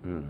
Okay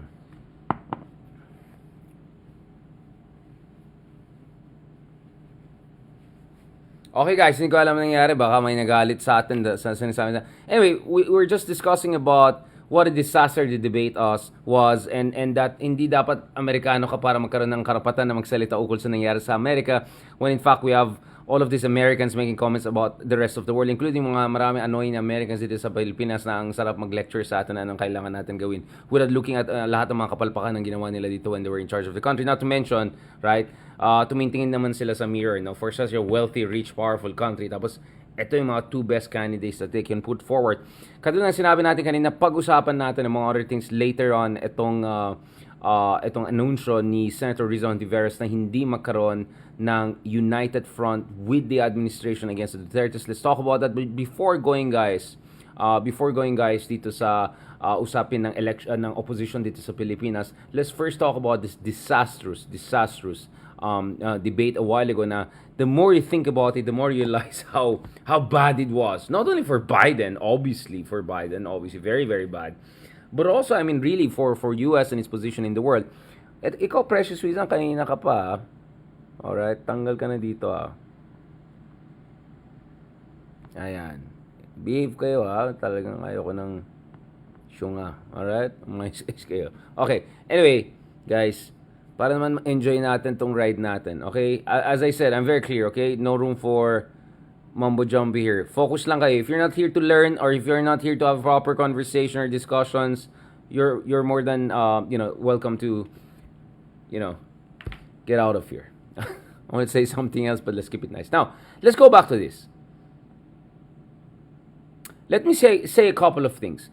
guys, hindi ko alam nangyari. Baka may nagalit sa atin sa sinasabi na. Anyway, we're just discussing about what a disaster the debate was and that hindi dapat Amerikano ka para magkaroon ng karapatan na magsalita ukol sa nangyari sa Amerika when in fact we have all of these Americans making comments about the rest of the world, including mga marami annoying Americans dito sa Pilipinas na ang sarap mag-lecture sa atin anong kailangan natin gawin without looking at lahat ng mga kapalpakan ng ginawa nila dito when they were in charge of the country. Not to mention, right, tumingtingin naman sila sa mirror, no, for such a wealthy, rich, powerful country. Tapos, ito yung mga two best candidates that they can put forward. Katulad ng sinabi natin kanina, pag-usapan natin ng mga other things later on itong anunsyo ni Senator Rizzo Hontiveros na hindi magkaroon ng united front with the administration against the Dutertes. Let's talk about that. But before going guys dito sa usapin ng election ng opposition dito sa Pilipinas, let's first talk about this disastrous debate a while ago na the more you think about it, the more you realize how bad it was. Not only for Biden, obviously very, very bad. But also, I mean, really, for US and its position in the world. At ikaw, Precious Suizan, kanina ka pa. Alright, tanggal ka na dito Ayan. Behave kayo Talagang ayoko ng syunga. Alright? Mga kayo. Okay. Anyway, guys, para naman enjoy natin tong ride natin. Okay? As I said, I'm very clear. Okay? No room for mumbo jumbo here. Focus lang kayo. If you're not here to learn or if you're not here to have proper conversation or discussions, you're more than welcome to get out of here. I want to say something else, but let's keep it nice. Now, let's go back to this. Let me say a couple of things.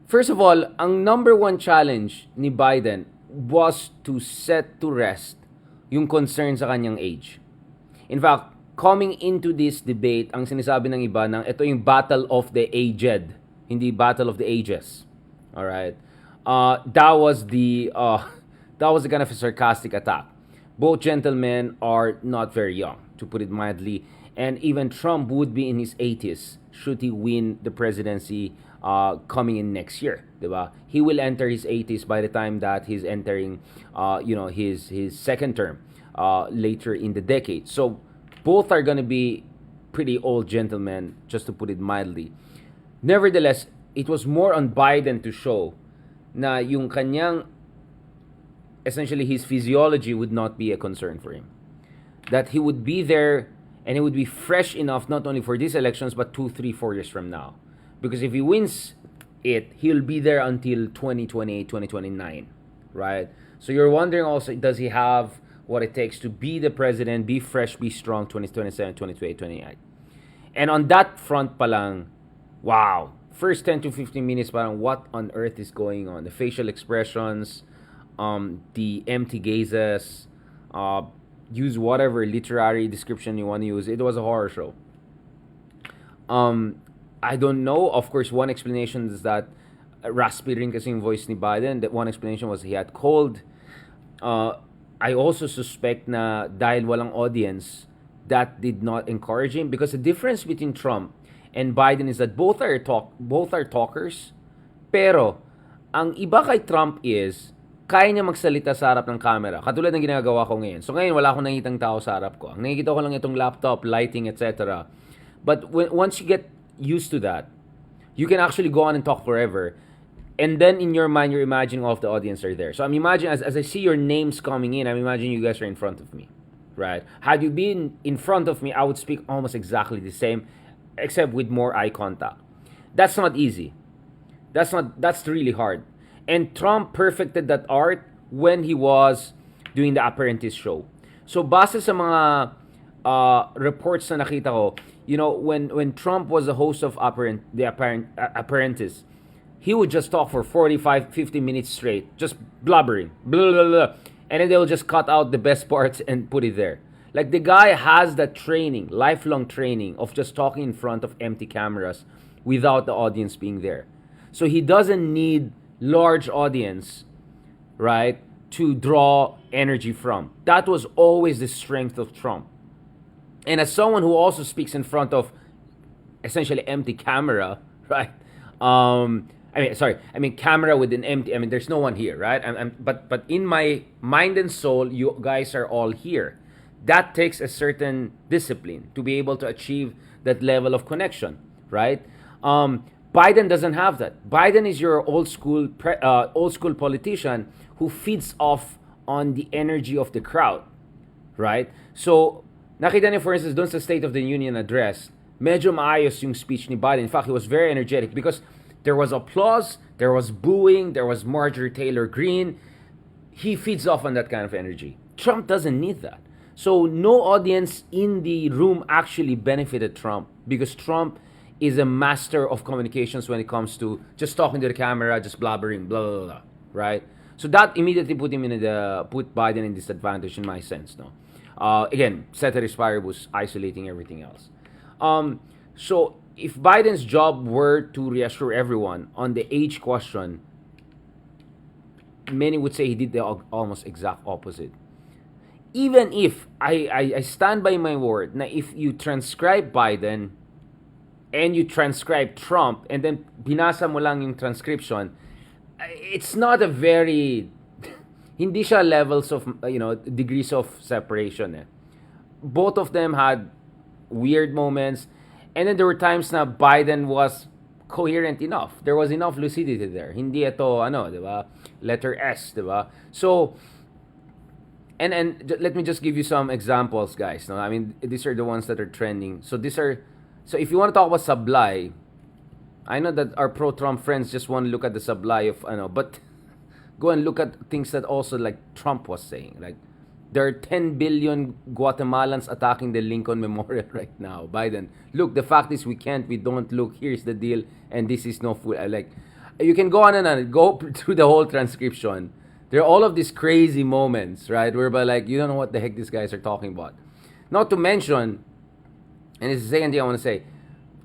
First of all, ang number one challenge ni Biden was to set to rest yung concern sa kanyang age. In fact, coming into this debate, ang sinasabi ng iba ng ito yung battle of the aged, hindi battle of the ages. All right. That was the kind of a sarcastic attack. Both gentlemen are not very young, to put it mildly, and even Trump would be in his 80s should he win the presidency coming in next year, diba? He will enter his 80s by the time that he's entering his second term later in the decade. So both are going to be pretty old gentlemen, just to put it mildly. Nevertheless, it was more on Biden to show na yung kanyang, essentially his physiology would not be a concern for him. That he would be there and he would be fresh enough not only for these elections but 2, 3, 4 years from now. Because if he wins it, he'll be there until 2028, 2029, right? So you're wondering also, does he have what it takes to be the president, be fresh, be strong, 2027, 2028, 2029. And on that front palang, wow, first 10 to 15 minutes parang what on earth is going on? The facial expressions, the empty gazes, use whatever literary description you want to use. It was a horror show. I don't know. Of course, one explanation is that raspy rin kasi yung voice ni Biden. That one explanation was he had cold. I also suspect na dahil walang audience, that did not encourage him, because the difference between Trump and Biden is that both are talkers. Pero ang iba kay Trump is kaya niya magsalita sa harap ng camera, katulad ng ginagawa ko ngayon. So ngayon wala akong nakitang tao sa harap ko. Ang nakikita ko lang itong laptop, lighting, etc. But once you get used to that, you can actually go on and talk forever. And then in your mind, you're imagining all of the audience are there. So I'm imagining, as I see your names coming in, I'm imagining you guys are in front of me, right? Had you been in front of me, I would speak almost exactly the same, except with more eye contact. That's not easy. That's really hard. And Trump perfected that art when he was doing the Apprentice show. So base sa mga reports na nakita ko, when Trump was the host of the Apprentice, he would just talk for 45, 50 minutes straight, just blubbering, blah, blah, blah. And then they'll just cut out the best parts and put it there. Like, the guy has that training, lifelong training of just talking in front of empty cameras without the audience being there. So he doesn't need large audience, right, to draw energy from. That was always the strength of Trump. And as someone who also speaks in front of essentially empty camera, right, I mean, sorry. I mean, camera with an empty. I mean, there's no one here, right? But in my mind and soul, you guys are all here. That takes a certain discipline to be able to achieve that level of connection, right? Biden doesn't have that. Biden is your old school politician who feeds off on the energy of the crowd, right? So, nakita niyo for instance doon sa State of the Union address, medyo maayos yung speech ni Biden. In fact, he was very energetic because there was applause, there was booing, there was Marjorie Taylor Greene. He feeds off on that kind of energy. Trump doesn't need that. So no audience in the room actually benefited Trump because Trump is a master of communications when it comes to just talking to the camera, just blabbering, blah blah blah, right? So that immediately put Biden in disadvantage in my sense, no. Again, ceteris paribus, isolating everything else. So if Biden's job were to reassure everyone on the age question, many would say he did the almost exact opposite. Even if I stand by my word, na if you transcribe Biden and you transcribe Trump and then binasa mo lang yung transcription, it's not a very hindi siya levels of degrees of separation eh. Both of them had weird moments, and then there were times na Biden was coherent enough. There was enough lucidity there. Hindi ito di ba? Letter S, di ba? So and let me just give you some examples, guys. No, I mean these are the ones that are trending. So if you want to talk about sablay, I know that our pro-Trump friends just want to look at the sablay of but go and look at things that also like Trump was saying. Like there are 10 billion Guatemalans attacking the Lincoln Memorial right now. Biden, look, the fact is we don't look. Here's the deal, and this is no food. Like you can go on and on, go through the whole transcription. There are all of these crazy moments, right? Whereby like you don't know what the heck these guys are talking about. Not to mention, and it's the second thing I want to say,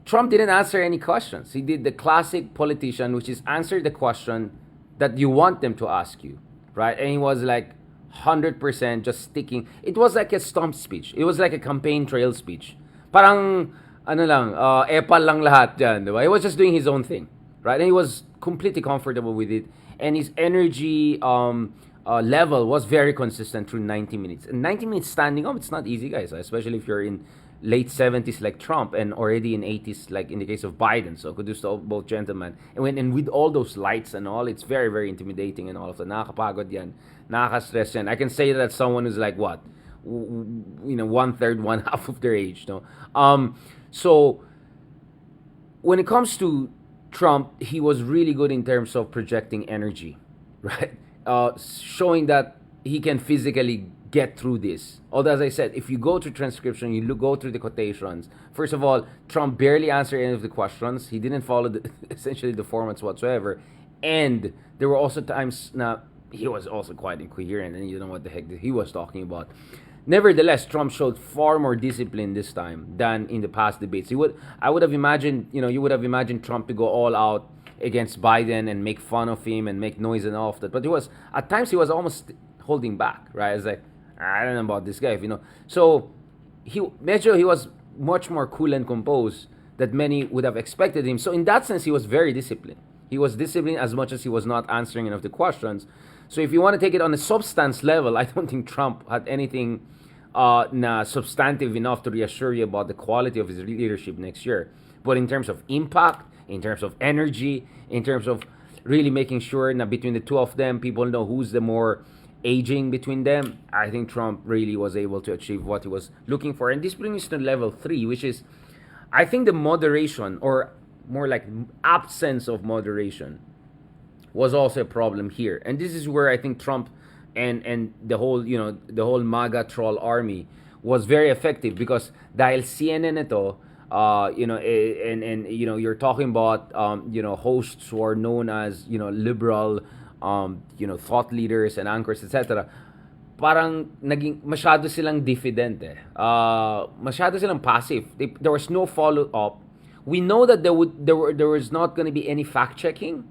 Trump didn't answer any questions. He did the classic politician, which is answer the question that you want them to ask you, right? And he was like 100% just sticking. It was like a stump speech. It was like a campaign trail speech. Parang, epal lang lahat dyan, diba? He was just doing his own thing, right? And he was completely comfortable with it. And his energy level was very consistent through 90 minutes. And 90 minutes standing up, it's not easy, guys, especially if you're in late 70s like Trump and already in 80s like in the case of Biden. So kudos to both gentlemen. And with all those lights and all, it's very, very intimidating and all of that. Nakakapagod yan. Nakaka-stress yan. I can say that someone who's like what? One third, one half of their age. No? So when it comes to Trump, he was really good in terms of projecting energy, right? Showing that he can physically get through this. Although, as I said, if you go through transcription, you go through the quotations. First of all, Trump barely answered any of the questions. He didn't follow essentially the formats whatsoever. And there were also times now he was also quite incoherent and you don't know what the heck he was talking about. Nevertheless, Trump showed far more discipline this time than in the past debates. You would have imagined Trump to go all out against Biden and make fun of him and make noise and all of that. But at times he was almost holding back, right? It's like, I don't know about this guy, So he was much more cool and composed than many would have expected him. So in that sense, he was very disciplined. He was disciplined as much as he was not answering enough the questions. So if you want to take it on a substance level, I don't think Trump had anything substantive enough to reassure you about the quality of his leadership next year. But in terms of impact, in terms of energy, in terms of really making sure that between the two of them, people know who's the more aging between them, I think Trump really was able to achieve what he was looking for. And this brings us to level 3, which is, I think the moderation, or more like absence of moderation, was also a problem here. And this is where I think Trump and the whole MAGA troll army was very effective, because dahil CNN ito, you're talking about hosts who are known as liberal thought leaders and anchors, etc. Parang naging masyado silang diffident masyado silang passive. There was no follow up. We know that there was not going to be any fact checking,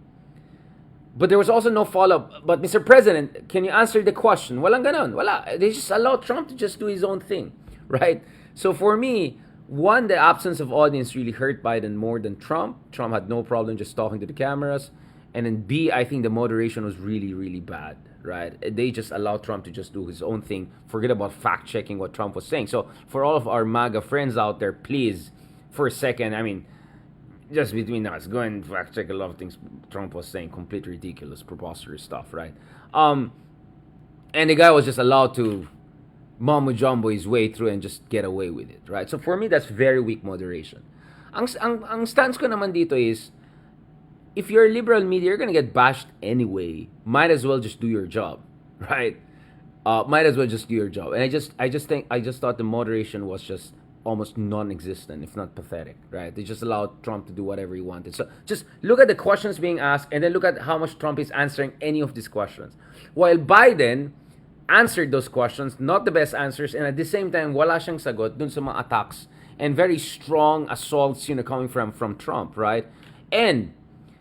but there was also no follow up. But Mr. President, can you answer the question? Walang ganon. Wala. They just allow Trump to just do his own thing, right? So for me, one, the absence of audience really hurt Biden more than Trump. Trump had no problem just talking to the cameras. And then B, I think the moderation was really, really bad, right? They just allowed Trump to just do his own thing, forget about fact checking what Trump was saying. So for all of our MAGA friends out there, please, for a second, I mean, just between us, go and fact check a lot of things Trump was saying, complete ridiculous, preposterous stuff, right? And the guy was just allowed to mumbo jumbo his way through and just get away with it, right? So for me, that's very weak moderation. Ang stance ko naman dito is, if you're a liberal media, you're gonna get bashed anyway. Might as well just do your job, right? Might as well just do your job. And I just thought the moderation was just almost non-existent, if not pathetic, right? They just allowed Trump to do whatever he wanted. So just look at the questions being asked, and then look at how much Trump is answering any of these questions. While Biden answered those questions, not the best answers, and at the same time, wala siyang sagot dun sa mga attacks and very strong assaults, coming from Trump, right? And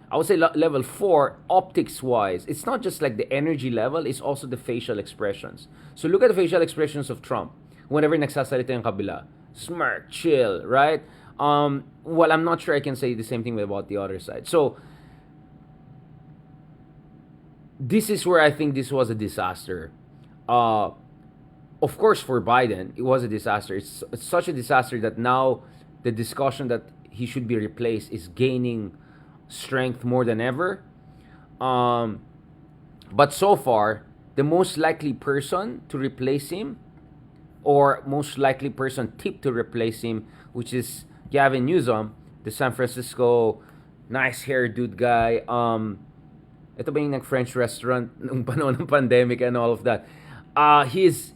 I would say level 4, optics-wise, it's not just like the energy level, it's also the facial expressions. So look at the facial expressions of Trump whenever nagsasalita yung kabila. Smirk, chill, right? Well, I'm not sure I can say the same thing about the other side. So this is where I think this was a disaster. Of course, for Biden, it was a disaster. It's such a disaster that now the discussion that he should be replaced is gaining strength more than ever. But so far, the most likely person to replace him, or most likely person tipped to replace him, which is Gavin Newsom, the San Francisco nice hair dude guy. Ito ba yung nag-French restaurant nung panahon ng pandemic and all of that? He's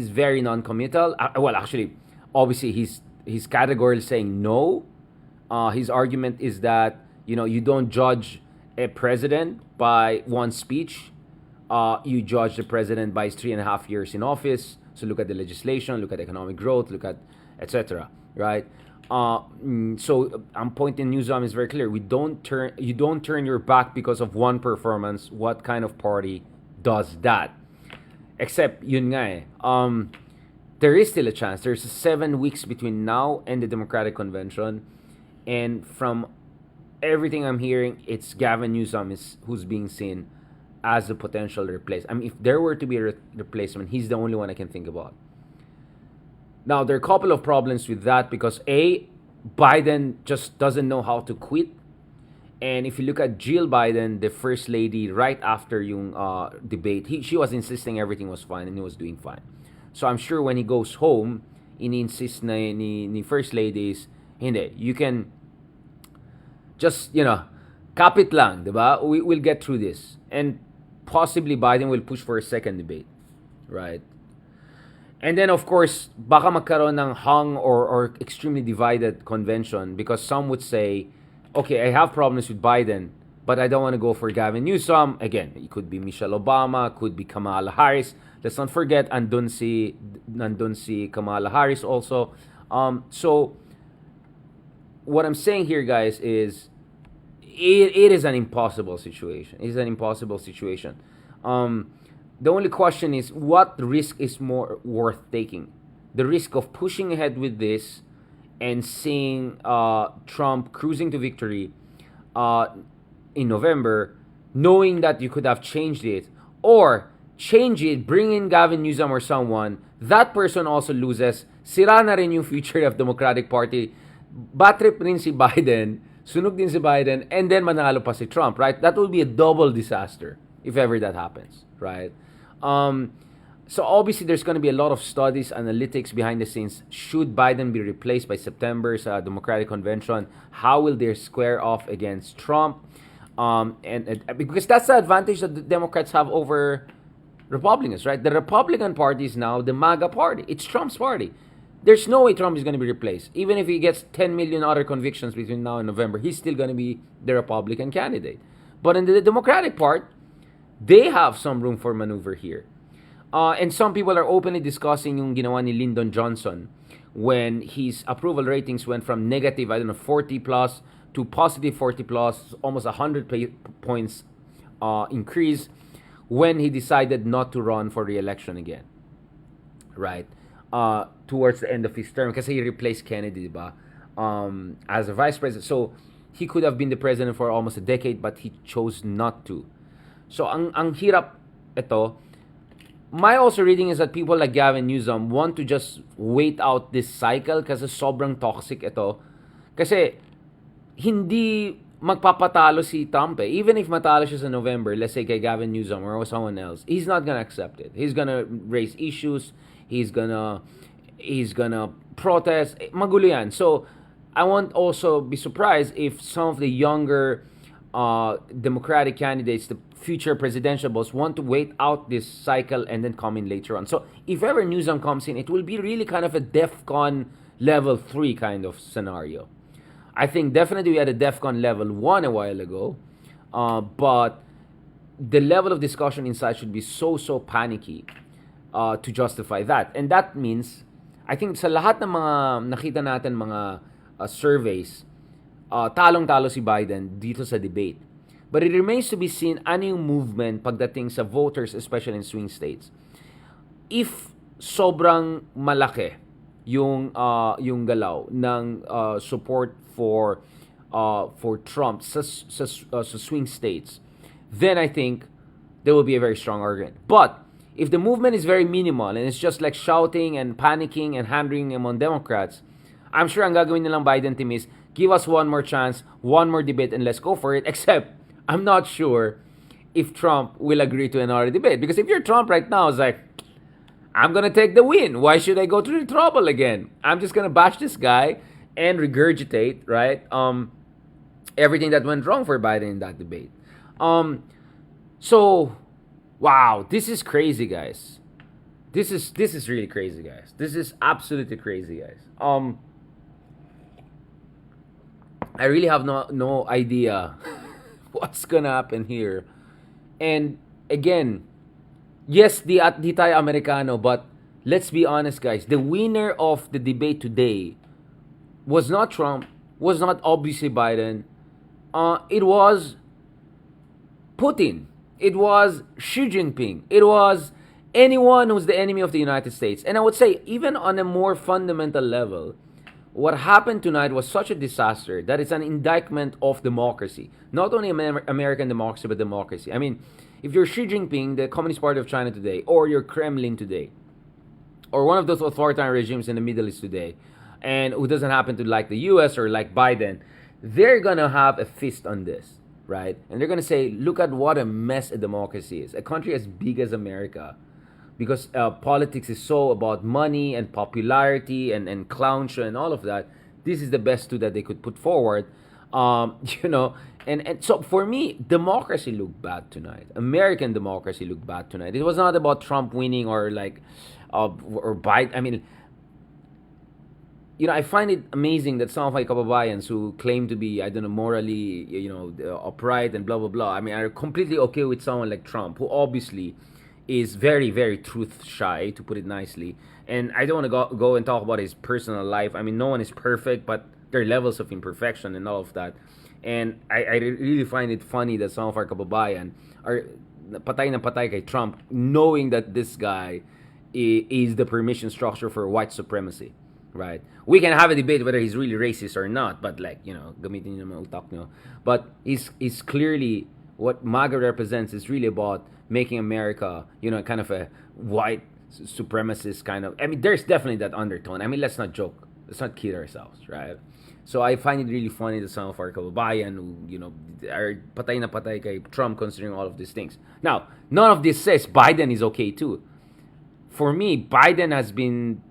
very non-committal. Well, actually, obviously, he's categorically saying no. His argument is that you don't judge a president by one speech. You judge the president by his 3.5 years in office. So look at the legislation, look at economic growth, look at etc. Right? So I'm pointing Newsom is very clear. You don't turn your back because of one performance. What kind of party does that? Except yun nga there is still a chance. There's 7 weeks between now and the Democratic Convention, and from everything I'm hearing, it's Gavin Newsom who's being seen as a potential replacement. I mean, if there were to be a replacement, he's the only one I can think about. Now, there are a couple of problems with that because A, Biden just doesn't know how to quit. And if you look at Jill Biden, the first lady, right after yung debate, she was insisting everything was fine and he was doing fine. So I'm sure when he goes home, ini-insist na ni first ladies, hindi, you can just, kapit lang, diba? We'll get through this. And possibly Biden will push for a second debate, right? And then, of course, baka magkaroon ng hung or extremely divided convention because some would say, okay, I have problems with Biden, but I don't want to go for Gavin Newsom. Again, it could be Michelle Obama, could be Kamala Harris. Let's not forget, nandun si Kamala Harris also. So, what I'm saying here, guys, is it is an impossible situation. It is an impossible situation. The only question is, what risk is more worth taking? The risk of pushing ahead with this and seeing Trump cruising to victory in November, knowing that you could have changed it, or change it, bring in Gavin Newsom or someone, that person also loses, sira na rin yung future of Democratic Party, bad trip rin si Biden, sunog din si Biden, and then manalo pa si Trump, right? That will be a double disaster if ever that happens, right? So obviously there's going to be a lot of studies, analytics behind the scenes. Should Biden be replaced by September's Democratic Convention? How will they square off against Trump? And because that's the advantage that the Democrats have over Republicans, right? The Republican Party is now the MAGA party. It's Trump's party. There's no way Trump is going to be replaced. Even if he gets 10 million other convictions between now and November, he's still going to be the Republican candidate. But in the Democratic part, they have some room for maneuver here. And some people are openly discussing yung ginawa ni Lyndon Johnson when his approval ratings went from negative, 40 plus to positive 40 plus, almost 100 points increase when he decided not to run for re-election again, right? Towards the end of his term, kasi he replaced Kennedy, diba? As a vice president. So he could have been the president for almost a decade, but he chose not to. So ang hirap ito. My also reading is that people like Gavin Newsom want to just wait out this cycle kasi sobrang toxic ito. Kasi hindi magpapatalo si Trump eh. Even if matalo siya sa November, let's say kay Gavin Newsom or someone else, he's not gonna accept it. He's gonna raise issues. He's gonna protest. Magulo yan. So I won't also be surprised if some of the younger Democratic candidates, the future presidential boss, want to wait out this cycle and then come in later on. So if ever Newsom comes in, it will be really kind of a DEFCON level 3 kind of scenario. I think definitely we had a DEFCON level 1 a while ago, but the level of discussion inside should be so panicky to justify that. And that means, I think sa lahat ng mga nakita natin mga surveys, talong-talo si Biden dito sa debate. But it remains to be seen ano yung movement pagdating sa voters, especially in swing states. If sobrang malaki yung galaw ng support for Trump sa swing states, then I think there will be a very strong argument. But if the movement is very minimal and it's just like shouting and panicking and hand-wringing among Democrats, I'm sure ang gagawin nilang Biden team is give us one more chance, one more debate, and let's go for it. Except, I'm not sure if Trump will agree to another debate. Because if you're Trump right now, it's like, I'm going to take the win. Why should I go through the trouble again? I'm just going to bash this guy and regurgitate, right, everything that went wrong for Biden in that debate. So, wow, this is crazy, guys. This is really crazy, guys. This is absolutely crazy, guys. I really have no idea what's gonna happen here. And again, yes, di tayo Amerikano, but let's be honest, guys. The winner of the debate today was not Trump, was not obviously Biden. It was Putin. It was Xi Jinping. It was anyone who's the enemy of the United States. And I would say, even on a more fundamental level, what happened tonight was such a disaster that it's an indictment of democracy. Not only American democracy, but democracy. I mean, if you're Xi Jinping, the Communist Party of China today, or you're Kremlin today, or one of those authoritarian regimes in the Middle East today, and who doesn't happen to like the US or like Biden, they're going to have a fist on this, right? And they're going to say, look at what a mess a democracy is. A country as big as America, because politics is so about money and popularity and clown show and all of that. This is the best tool that they could put forward. And so for me, democracy looked bad tonight. American democracy looked bad tonight. It was not about Trump winning or like or Biden. I mean, I find it amazing that some of my kababayans who claim to be, I don't know, morally, upright and blah blah blah. I mean, are completely okay with someone like Trump, who obviously is very, very truth shy, to put it nicely. And I don't want to go and talk about his personal life. I mean, no one is perfect, but there are levels of imperfection and all of that. And I really find it funny that some of our kababayan are patay na patay kay Trump, knowing that this guy is the permission structure for white supremacy, right? We can have a debate whether he's really racist or not, but like, gamitin niyo mga utak nyo. But he's clearly, what MAGA represents is really about making America, kind of a white supremacist kind of. I mean, there's definitely that undertone. I mean, let's not joke. Let's not kid ourselves, right? So I find it really funny that some of our kababayan who, are patay na patay kay Trump considering all of these things. Now, none of this says Biden is okay too. For me, Biden has been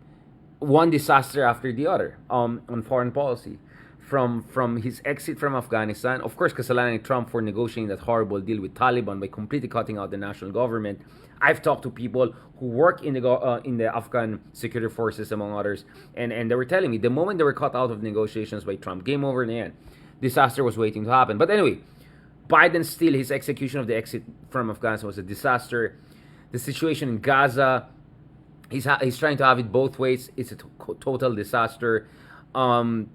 one disaster after the other on foreign policy. From his exit from Afghanistan, of course, kasalanan ni Trump for negotiating that horrible deal with Taliban by completely cutting out the national government. I've talked to people who work in the Afghan security forces, among others, and they were telling me the moment they were cut out of negotiations by Trump, game over in the end. Disaster was waiting to happen. But anyway, Biden still, his execution of the exit from Afghanistan was a disaster. The situation in Gaza, he's trying to have it both ways. It's a total disaster. And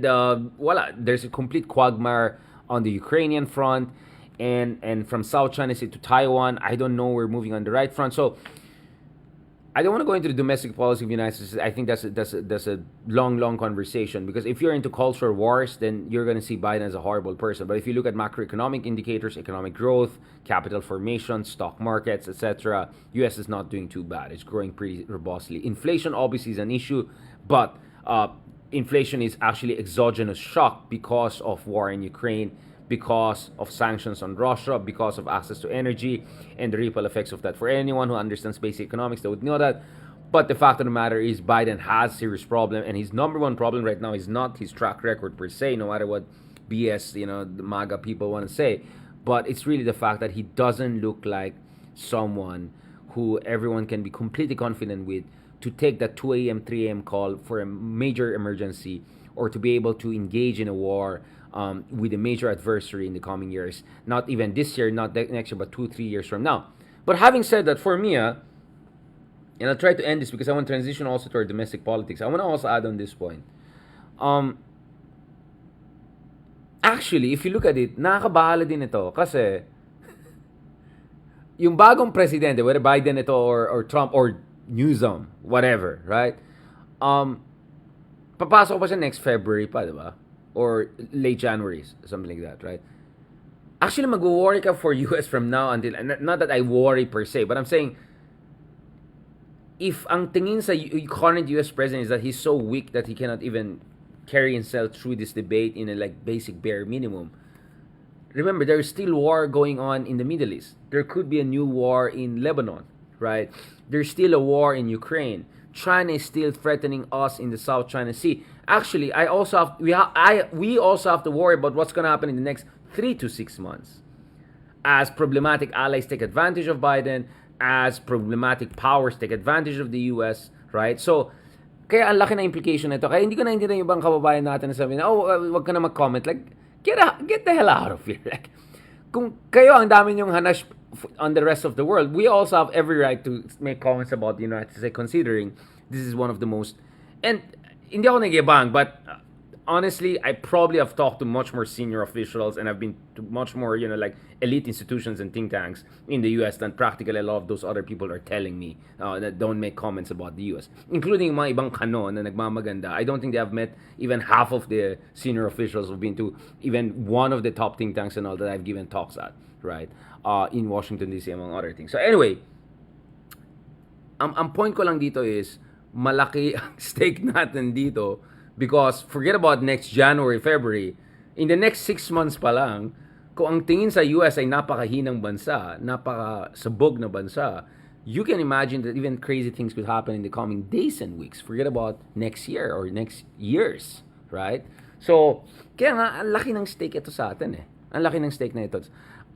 voila, there's a complete quagmire on the Ukrainian front, and from South China Sea to Taiwan, I don't know, we're moving on the right front. So I don't want to go into the domestic policy of the United States. I think that's a long, long conversation, because if you're into culture wars, then you're going to see Biden as a horrible person. But if you look at macroeconomic indicators, economic growth, capital formation, stock markets, etc., U.S. is not doing too bad. It's growing pretty robustly. Inflation obviously is an issue, but inflation is actually exogenous shock because of war in Ukraine, because of sanctions on Russia, because of access to energy, and the ripple effects of that. For anyone who understands basic economics, they would know that. But the fact of the matter is, Biden has serious problem, and his number one problem right now is not his track record per se, no matter what BS the MAGA people want to say, but it's really the fact that he doesn't look like someone who everyone can be completely confident with to take that 2 a.m., 3 a.m. call for a major emergency, or to be able to engage in a war with a major adversary in the coming years. Not even this year, not next year, but 2-3 years from now. But having said that, for me, and I'll try to end this because I want to transition also to our domestic politics. I want to also add on this point. Actually, if you look at it, nakakabahala din ito kasi yung bagong presidente, whether Biden ito or Trump or Newsom, whatever, right? Papasok pa siya next February pa, di ba? Or late January, something like that, right? Actually, mag-worry ka for US from now until, not that I worry per se, but I'm saying, if ang tingin sa current US president is that he's so weak that he cannot even carry himself through this debate in a basic bare minimum, remember, there is still war going on in the Middle East. There could be a new war in Lebanon, right? There's still a war in Ukraine. China is still threatening us in the South China Sea. Actually, we also have to worry about what's going to happen in the next 3 to 6 months, as problematic allies take advantage of Biden, as problematic powers take advantage of the US, right? So, kaya ang laki na implication nito. Kaya hindi ko naintindihan yung ibang kababayan natin na sabi na, wag ka na mag-comment. Like, get the hell out of here. Like, kung kayo ang dami niyong hanash on the rest of the world, we also have every right to make comments about the United States, considering this is one of the most, and hindi ako nagyabang, but honestly, I probably have talked to much more senior officials, and I've been to much more, elite institutions and think tanks in the US than practically a lot of those other people are telling me that don't make comments about the US, including mga ibang kanon na nagmamaganda. I don't think they have met even half of the senior officials who've been to even one of the top think tanks and all that I've given talks at, right? In Washington, D.C., among other things. So anyway, ang point ko lang dito is, malaki ang stake natin dito, because forget about next January, February, in the next 6 months pa lang, kung ang tingin sa US ay napakahinang bansa, napakasabog na bansa, you can imagine that even crazy things could happen in the coming days and weeks. Forget about next year or next years, right? So, kaya nga, ang laki ng stake ito sa atin eh. Ang laki ng stake na ito.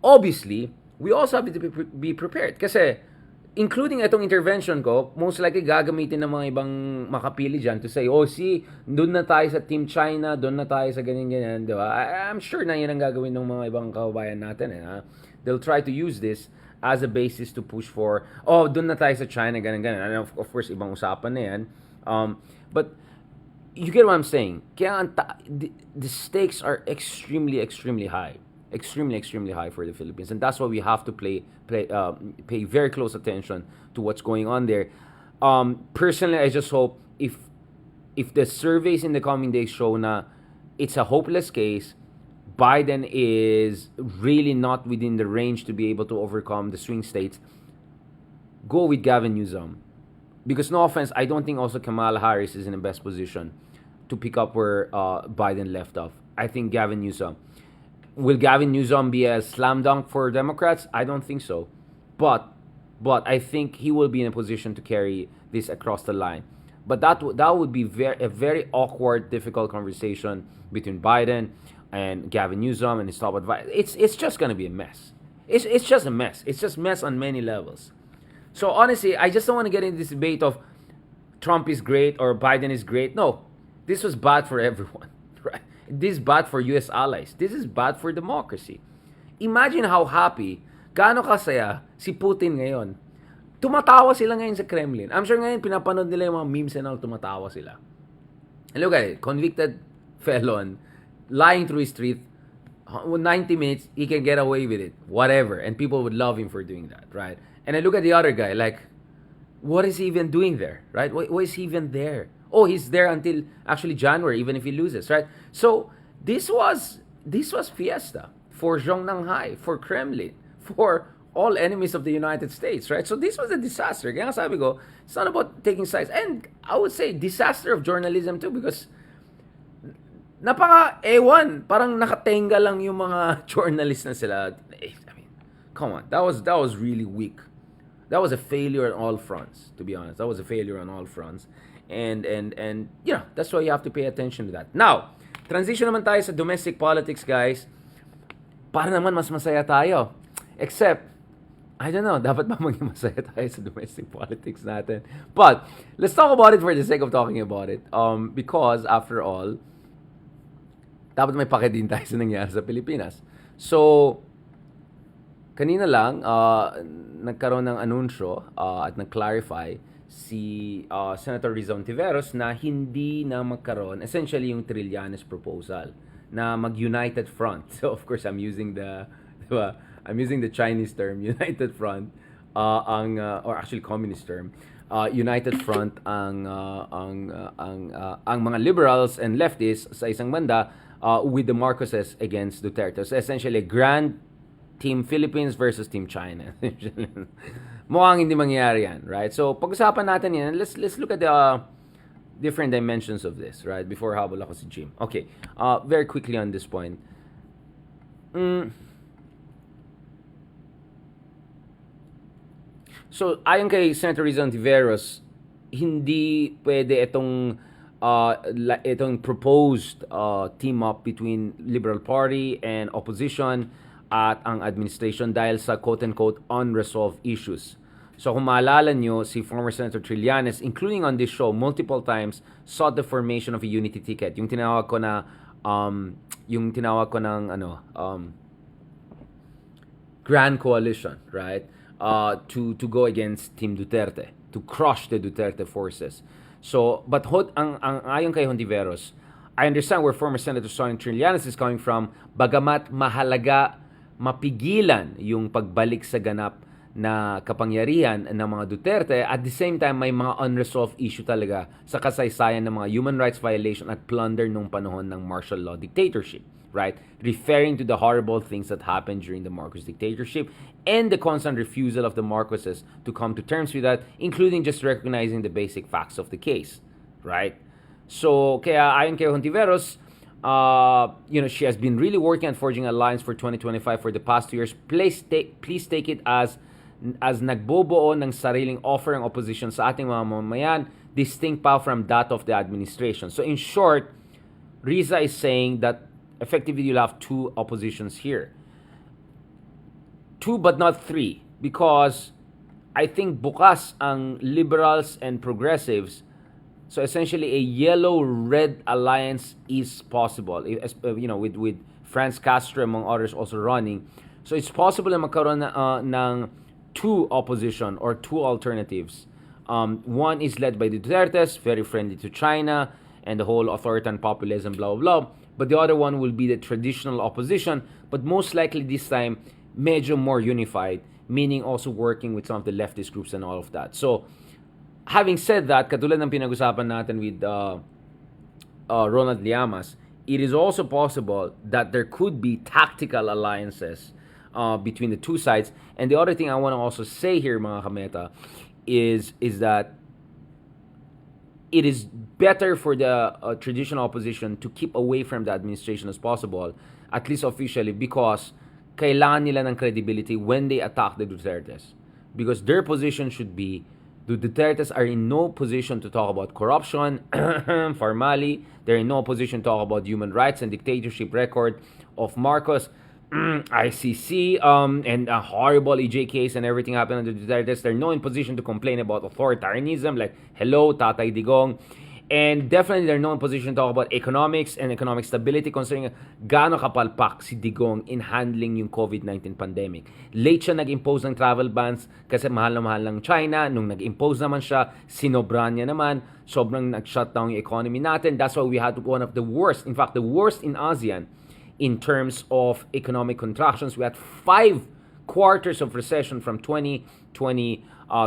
Obviously, we also have to be prepared. Kasi, including itong intervention ko, most likely gagamitin ng mga ibang makapili dyan to say, see, doon na tayo sa Team China, doon na tayo sa ganyan-ganyan, di ba? I'm sure na yan ang gagawin ng mga ibang kababayan natin. They'll try to use this as a basis to push for, doon na tayo sa China, ganyan-ganyan. And of course, ibang usapan na yan. But, you get what I'm saying? Kaya the stakes are extremely, extremely high. Extremely high for the Philippines, and that's why we have to pay very close attention to what's going on there. Personally, I just hope if the surveys in the coming days show na it's a hopeless case, Biden is really not within the range to be able to overcome the swing states, go with Gavin Newsom. Because no offense, I don't think also Kamala Harris is in the best position to pick up where Biden left off. I think Gavin Newsom. Will Gavin Newsom be a slam dunk for Democrats? I don't think so. But I think he will be in a position to carry this across the line. But that would be a very awkward, difficult conversation between Biden and Gavin Newsom and his top advisor. It's just going to be a mess. It's just a mess. It's just mess on many levels. So honestly, I just don't want to get into this debate of Trump is great or Biden is great. No, this was bad for everyone. Right? This is bad for US allies. This is bad for democracy. Imagine how happy, gaano kasaya si Putin ngayon. Tumatawa sila ngayon sa Kremlin. I'm sure ngayon pinapanood nila yung mga memes and all, tumatawa sila. And look at it, convicted felon, lying through his street, 90 minutes, he can get away with it. Whatever. And people would love him for doing that, right? And I look at the other guy, like, what is he even doing there, right? Why is he even there? Oh, he's there until actually January, even if he loses, right? So this was fiesta for Zhongnanhai, for Kremlin, for all enemies of the United States, right? So this was a disaster. Kaya nga sabi ko, it's not about taking sides. And I would say disaster of journalism too, because ewan, parang nakatenga lang yung mga journalists na sila. I mean, come on, that was really weak. That was a failure on all fronts, to be honest. That was a failure on all fronts. And that's why you have to pay attention to that. Now, transition naman tayo sa domestic politics, guys. Para naman mas masaya tayo. Except, I don't know, dapat ba maging masaya tayo sa domestic politics natin? But, let's talk about it for the sake of talking about it. Because, after all, dapat may pake din tayo sa nangyari sa Pilipinas. So, kanina lang, nagkaroon ng anunsyo at nag-clarify si Senator Rizon Tiveros na hindi na magkaroon, essentially yung Trillanes proposal, na mag-united front. So, of course, I'm using the Chinese term, united front, or actually communist term, united front ang mga liberals and leftists sa isang banda with the Marcoses against Duterte. So, essentially, grand Team Philippines versus Team China. Mukhang hindi mangyayari yan, right? So, pag-usapan natin yan. Let's look at the different dimensions of this, right? Before habol ako si Jim. Okay, very quickly on this point. So, ayon kay Senator Rizon Tiveros, hindi pwede itong proposed team-up between Liberal Party and opposition at ang administration dahil sa quote-unquote unresolved issues. So kung maalala nyo, si former Senator Trillanes, including on this show, multiple times, sought the formation of a unity ticket. Yung tinawag ko ng Grand Coalition, right? To go against Team Duterte, to crush the Duterte forces. So, but ayon kay Hontiveros, I understand where former Senator Sonny Trillanes is coming from, bagamat mahalaga mapigilan yung pagbalik sa ganap na kapangyarihan ng mga Duterte, at the same time may mga unresolved issue talaga sa kasaysayan ng mga human rights violation at plunder nung panahon ng martial law dictatorship, right? Referring to the horrible things that happened during the Marcos dictatorship and the constant refusal of the Marcoses to come to terms with that, including just recognizing the basic facts of the case, right? So, kaya ayon kay Hontiveros, she has been really working on forging an alliance for 2025 for the past 2 years. Please take it as nagbobuo ng sariling offer ng opposition sa ating mga mamamayan, distinct pa from that of the administration. So in short, Riza is saying that effectively you'll have two oppositions here. Two but not three, because I think bukas ang liberals and progressives. So essentially, a yellow-red alliance is possible. With Franz Castro among others also running. So it's possible na magkaroon ng two opposition or two alternatives. One is led by the Dutertes, very friendly to China and the whole authoritarian populism, blah, blah, blah. But the other one will be the traditional opposition, but most likely this time, medyo more unified, meaning also working with some of the leftist groups and all of that. So, having said that, katulad ng pinag-usapan natin with Ronald Llamas, it is also possible that there could be tactical alliances between the two sides. And the other thing I want to also say here, mga kameta, is that it is better for the traditional opposition to keep away from the administration as possible, at least officially, because kailangan nila ng credibility when they attack the Dutertes. Because their position should be, the Dutertes are in no position to talk about corruption, formally. They're in no position to talk about human rights and dictatorship record of Marcos, ICC, and a horrible EJ case and everything happened under Dutertes. They're not in position to complain about authoritarianism, like, hello, Tatay Digong. And definitely they're not in position to talk about economics and economic stability, considering gaano kapalpak si Digong in handling yung COVID-19 pandemic. Late siya nag-impose ng travel bans kasi mahal na mahal ng China. Nung nag-impose naman siya, sinobran niya naman. Sobrang nag-shutdown yung economy natin. That's why we had one of the worst, in fact, the worst in ASEAN in terms of economic contractions. We had 5 quarters of recession from 2020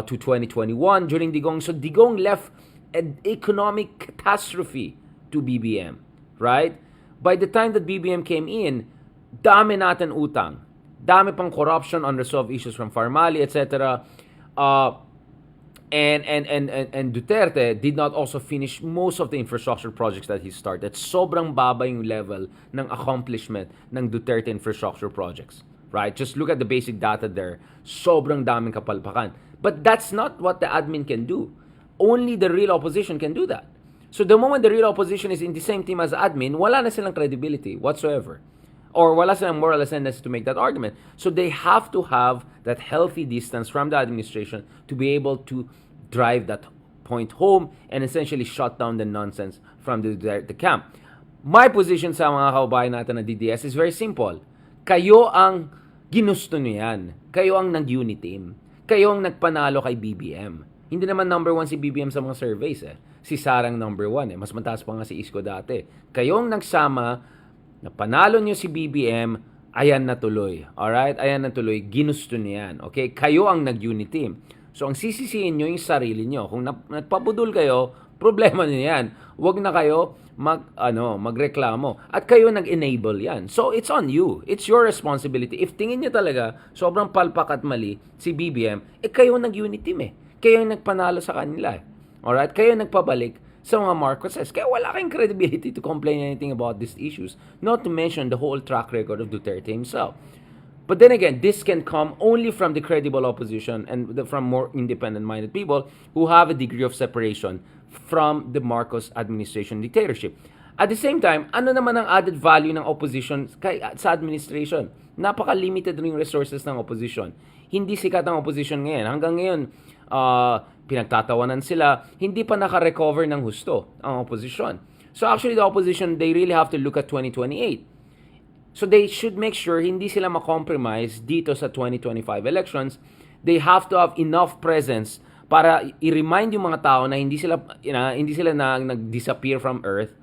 to 2021 during Digong. So Digong left an economic catastrophe to BBM, right? By the time that BBM came in, dami natin utang. Dami pang corruption, unresolved issues from Farmali, etc. And Duterte did not also finish most of the infrastructure projects that he started. Sobrang baba yung level ng accomplishment ng Duterte infrastructure projects. Right? Just look at the basic data there. Sobrang daming kapalpakan. But that's not what the admin can do. Only the real opposition can do that. So the moment the real opposition is in the same team as admin, wala na silang credibility whatsoever. Or wala silang moral ascendancy to make that argument. So they have to have that healthy distance from the administration to be able to drive that point home and essentially shut down the nonsense from the camp. My position sa mga kababayan natin na DDS is very simple. Kayo ang ginusto nyo yan. Kayo ang nag-uniteam. Kayo ang nagpanalo kay BBM. Hindi naman number 1 si BBM sa mga surveys eh. Si Sarang number 1 eh. Mas mataas pa nga si Isko dati. Kayo ang nagsama, napanalo nyo si BBM, ayan na tuloy. Alright? Ayan na tuloy. Ginusto nyo yan. Okay? Kayo ang nag-uniteam. So, ang sisisihin nyo yung sarili nyo. Kung nagpabudol kayo, problema nyo yan. Huwag na kayo magreklamo. At kayo nag-enable yan. So, it's on you. It's your responsibility. If tingin nyo talaga, sobrang palpak at mali si BBM, kayo nag-unity Kayo yung nagpanalo sa kanila Alright? Kayo nagpabalik sa mga Marcoses. Kaya wala kayong credibility to complain anything about these issues. Not to mention the whole track record of Duterte himself. But then again, this can come only from the credible opposition and from more independent-minded people who have a degree of separation from the Marcos administration dictatorship. At the same time, ano naman ang added value ng opposition sa administration? Napaka-limited rin yung resources ng opposition. Hindi sikat ang opposition ngayon. Hanggang ngayon, pinagtatawanan sila. Hindi pa naka-recover ng husto ang opposition. So actually, the opposition, they really have to look at 2028. So they should make sure hindi sila ma-compromise dito sa 2025 elections. They have to have enough presence para i-remind yung mga tao na hindi sila nag-disappear from earth.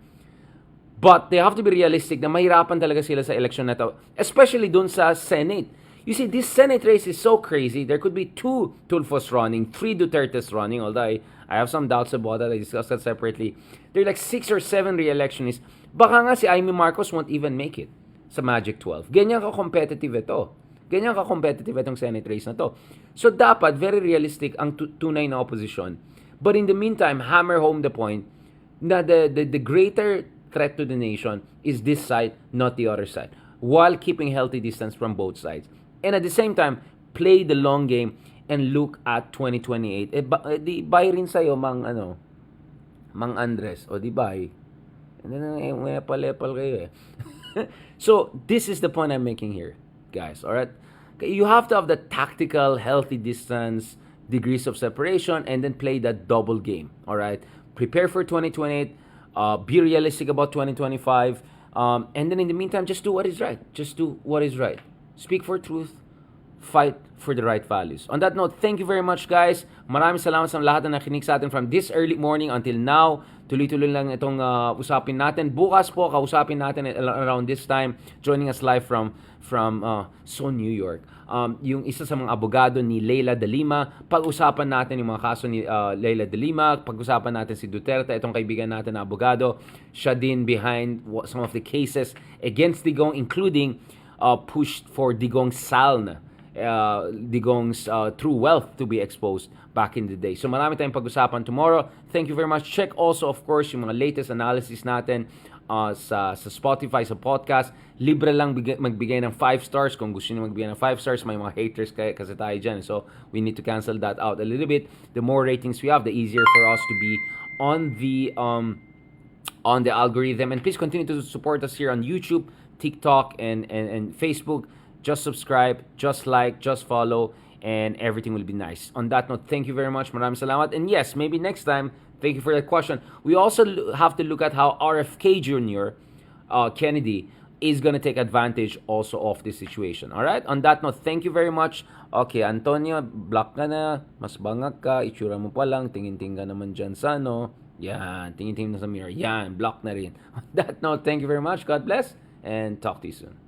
But they have to be realistic na mahirapan talaga sila sa election na to, especially dun sa Senate. You see, this Senate race is so crazy. There could be 2 Tulfos running, 3 Dutertes running, although I have some doubts about that. I discussed that separately. There are like 6 or 7 re-electionists. Baka nga si Amy Marcos won't even make it sa Magic 12. Ganyan ka-competitive ito. Ganyan ka-competitive itong Senate race na to. So dapat, very realistic ang tunay na opposition. But in the meantime, hammer home the point na the greater threat to the nation is this side, not the other side. While keeping healthy distance from both sides. And at the same time, play the long game and look at 2028. Di buy rin sa'yo, Mang Andres. O di buy. And then, may lepal kayo eh. So, this is the point I'm making here, guys. Alright? You have to have the tactical, healthy distance, degrees of separation, and then play that double game. Alright? Prepare for 2028. Be realistic about 2025. And then in the meantime, just do what is right. Just do what is right. Speak for truth. Fight for the right values. On that note, thank you very much, guys. Maraming salamat sa lahat na nakinig sa atin from this early morning until now. Tuloy-tuloy lang itong usapin natin. Bukas po, kausapin natin around this time. Joining us live from Seoul, New York. Yung isa sa mga abogado ni Leila de Lima. Pag-usapan natin yung mga kaso ni Leila de Lima. Pag-usapan natin si Duterte, itong kaibigan natin na abogado. Siya din behind some of the cases against Digong, including pushed for Digong's SALN, Digong's true wealth to be exposed back in the day. So marami tayong pag-usapan tomorrow. Thank you very much. Check also, of course, yung mga latest analysis natin sa Spotify, sa podcast. Libre lang magbigay ng 5 stars. Kung gusto nyo magbigay ng 5 stars, may mga haters kasi tayo dyan. So we need to cancel that out a little bit. The more ratings we have, the easier for us to be on the algorithm. And please continue to support us here on YouTube, TikTok, and Facebook. Just subscribe, just like, just follow, and everything will be nice. On that note, thank you very much. Maraming salamat. And yes, maybe next time, thank you for that question. We also have to look at how RFK Jr., Kennedy, is going to take advantage also of this situation. Alright? On that note, thank you very much. Okay, Antonio, block ka na. Mas bangag ka. Itsura mo pa lang. Tingin-tingin ka naman dyan sa Yan. Tingin-tingin na sa mirror. Yan. Block na rin. On that note, thank you very much. God bless. And talk to you soon.